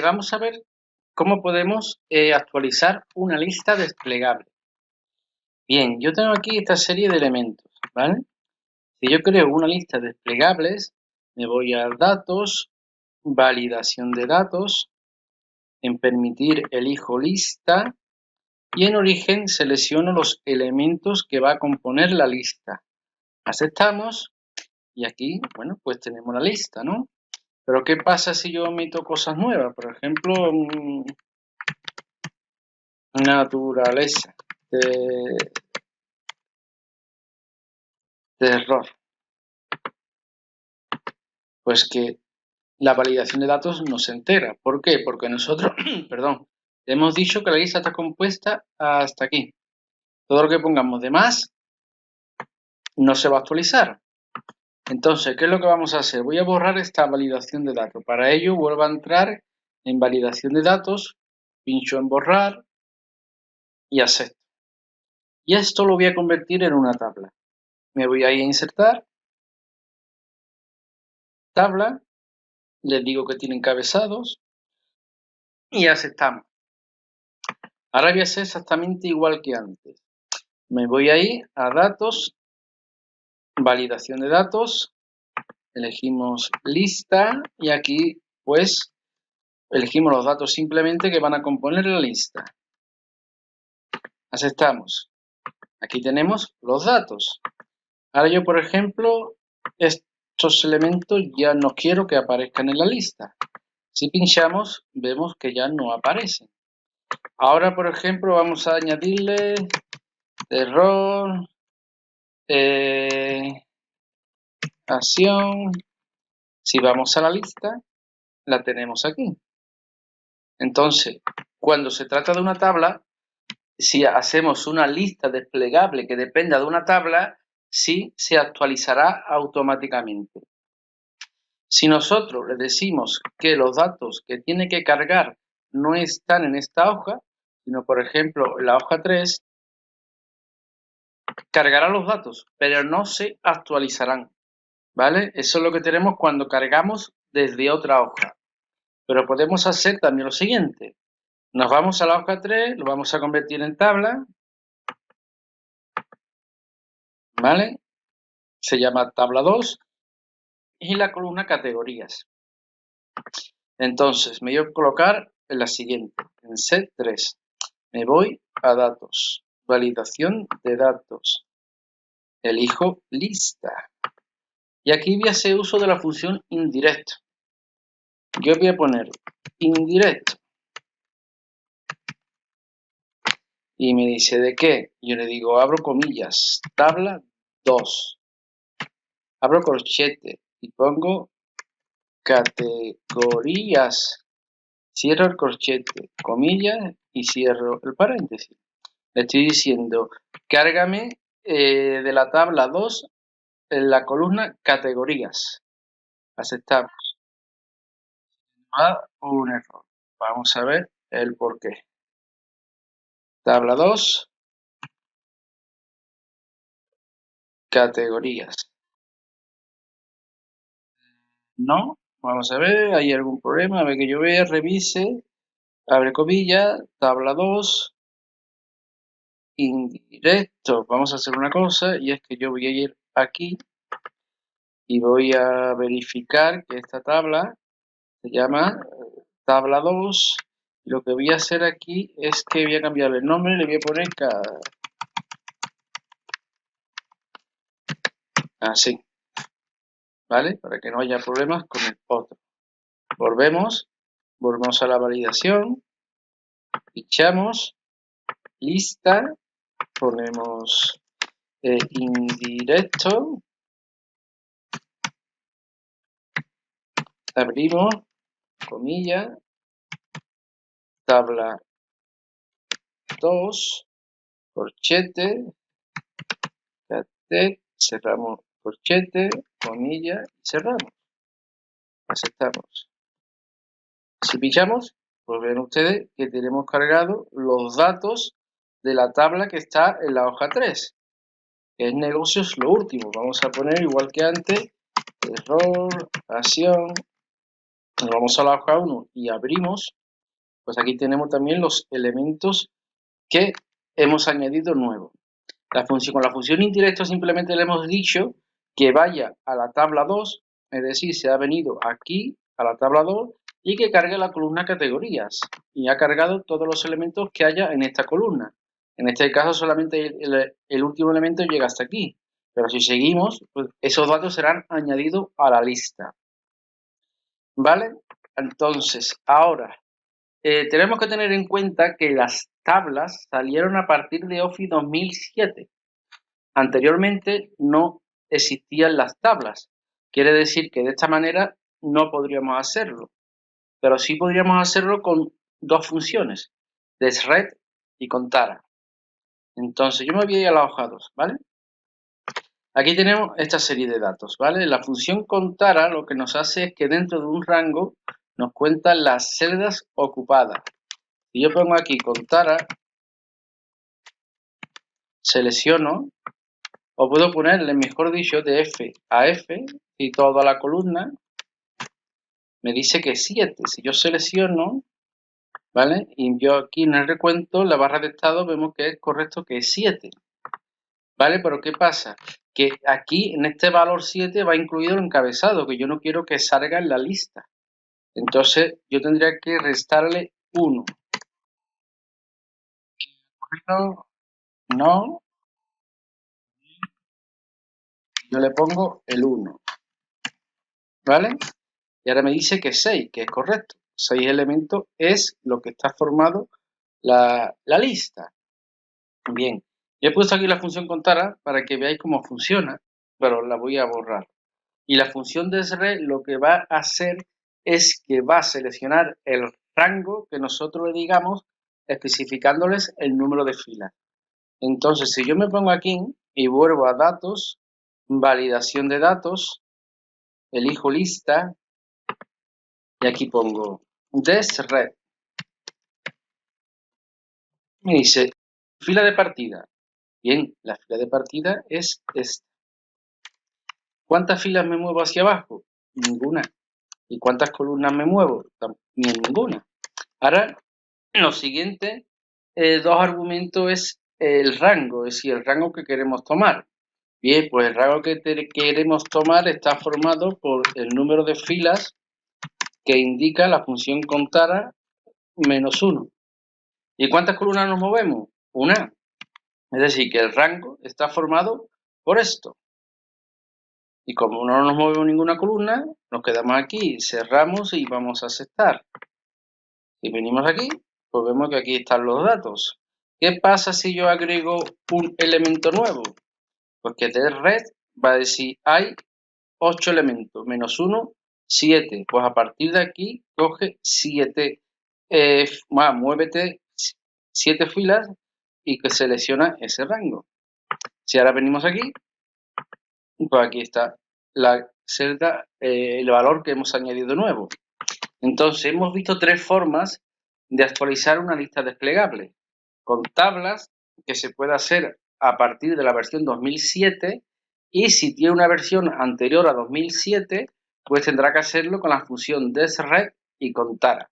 vamos a ver cómo podemos actualizar una lista desplegable. Bien, yo tengo aquí esta serie de elementos, ¿vale? Si yo creo una lista de desplegables, me voy a datos, validación de datos, en permitir elijo lista y en origen selecciono los elementos que va a componer la lista. Aceptamos y aquí, bueno, pues tenemos la lista, ¿no? Pero ¿qué pasa si yo omito cosas nuevas? Por ejemplo, naturaleza de error. Pues que la validación de datos no se entera. ¿Por qué? Porque nosotros, perdón, hemos dicho que la lista está compuesta hasta aquí. Todo lo que pongamos de más no se va a actualizar. Entonces, ¿qué es lo que vamos a hacer? Voy a borrar esta validación de datos. Para ello, vuelvo a entrar en validación de datos, pincho en borrar y acepto. Y esto lo voy a convertir en una tabla. Me voy a ir a insertar, tabla, les digo que tiene encabezados y aceptamos. Ahora voy a hacer exactamente igual que antes. Me voy a ir a datos, validación de datos, elegimos lista y aquí pues elegimos los datos simplemente que van a componer la lista. Aceptamos. Aquí tenemos los datos. Ahora yo, por ejemplo, estos elementos ya no quiero que aparezcan en la lista. Si pinchamos, vemos que ya no aparecen. Ahora, por ejemplo, vamos a añadirle error, acción. Si vamos a la lista, la tenemos aquí. Entonces, cuando se trata de una tabla, si hacemos una lista desplegable que dependa de una tabla, sí se actualizará automáticamente. Si nosotros le decimos que los datos que tiene que cargar no están en esta hoja, sino por ejemplo en la hoja 3, cargará los datos, pero no se actualizarán, ¿vale? Eso es lo que tenemos cuando cargamos desde otra hoja. Pero podemos hacer también lo siguiente. Nos vamos a la hoja 3, lo vamos a convertir en tabla, ¿vale? Se llama tabla 2 y la columna categorías. Entonces, me voy a colocar en la siguiente, en set 3. Me voy a datos, validación de datos, elijo lista. Y aquí voy a hacer uso de la función indirecto. Yo voy a poner indirecto. Y me dice ¿de qué? Yo le digo, abro comillas, tabla 2. Abro corchete y pongo categorías. Cierro el corchete, comillas y cierro el paréntesis. Le estoy diciendo, cárgame de la tabla 2 en la columna categorías. Aceptamos. Un error. Vamos a ver el por qué. Tabla 2, categorías. No, vamos a ver, hay algún problema. A ver que yo vea, revise, abre comillas, tabla 2, indirecto. Vamos a hacer una cosa y es que yo voy a ir aquí y voy a verificar que esta tabla se llama tabla 2. Y lo que voy a hacer aquí es que voy a cambiarle el nombre, le voy a poner así, ¿vale? Para que no haya problemas con el otro. Volvemos a la validación, fichamos, lista, ponemos indirecto, abrimos, comilla, tabla 2, corchete, catet, cerramos corchete, comilla y cerramos. Aceptamos. Si pinchamos, pues ven ustedes que tenemos cargado los datos de la tabla que está en la hoja 3, que es negocios lo último. Vamos a poner igual que antes, error, acción, Nos vamos a la hoja 1 y abrimos, pues aquí tenemos también los elementos que hemos añadido nuevos. Con la función indirecto simplemente le hemos dicho que vaya a la tabla 2, es decir, se ha venido aquí a la tabla 2 y que cargue la columna categorías. Y ha cargado todos los elementos que haya en esta columna. En este caso solamente el último elemento llega hasta aquí. Pero si seguimos, pues esos datos serán añadidos a la lista. ¿Vale? Entonces, ahora, tenemos que tener en cuenta que las tablas salieron a partir de Office 2007. Anteriormente no existían las tablas. Quiere decir que de esta manera no podríamos hacerlo. Pero sí podríamos hacerlo con dos funciones, desred y contara. Entonces, yo me voy a ir a la hoja 2, ¿vale? Aquí tenemos esta serie de datos, ¿vale? La función contara lo que nos hace es que dentro de un rango nos cuenta las celdas ocupadas. Si yo pongo aquí contara, selecciono, o puedo ponerle, mejor dicho, de F a F y toda la columna me dice que es 7. Si yo selecciono, ¿vale? Y yo aquí en el recuento, la barra de estado, vemos que es correcto que es 7. ¿Vale? Pero ¿qué pasa? Que aquí en este valor 7 va incluido el encabezado, que yo no quiero que salga en la lista. Entonces yo tendría que restarle 1. No, yo le pongo el 1. ¿Vale? Y ahora me dice que 6, que es correcto. 6 elementos es lo que está formado la lista. Bien, yo he puesto aquí la función contara para que veáis cómo funciona, pero la voy a borrar. Y la función desred lo que va a hacer es que va a seleccionar el rango que nosotros le digamos, especificándoles el número de filas. Entonces, si yo me pongo aquí y vuelvo a datos, validación de datos, elijo lista y aquí pongo desred. Me dice fila de partida. Bien, la fila de partida es esta. ¿Cuántas filas me muevo hacia abajo? Ninguna. ¿Y cuántas columnas me muevo? Ninguna. Ahora, lo siguiente, dos argumentos es el rango, es decir, el rango que queremos tomar. Bien, pues el rango que queremos tomar está formado por el número de filas que indica la función contara menos 1. ¿Y cuántas columnas nos movemos? Una. Es decir, que el rango está formado por esto. Y como no nos movemos ninguna columna, nos quedamos aquí, cerramos y vamos a aceptar. Si venimos aquí, pues vemos que aquí están los datos. ¿Qué pasa si yo agrego un elemento nuevo? Porque desred va a decir hay 8 elementos, menos 1, 7. Pues a partir de aquí coge 7, muévete 7 filas y que selecciona ese rango. Si ahora venimos aquí, pues aquí está la celda, el valor que hemos añadido nuevo. Entonces hemos visto 3 formas de actualizar una lista desplegable. Con tablas, que se puede hacer a partir de la versión 2007, y si tiene una versión anterior a 2007, pues tendrá que hacerlo con la función desred y contara.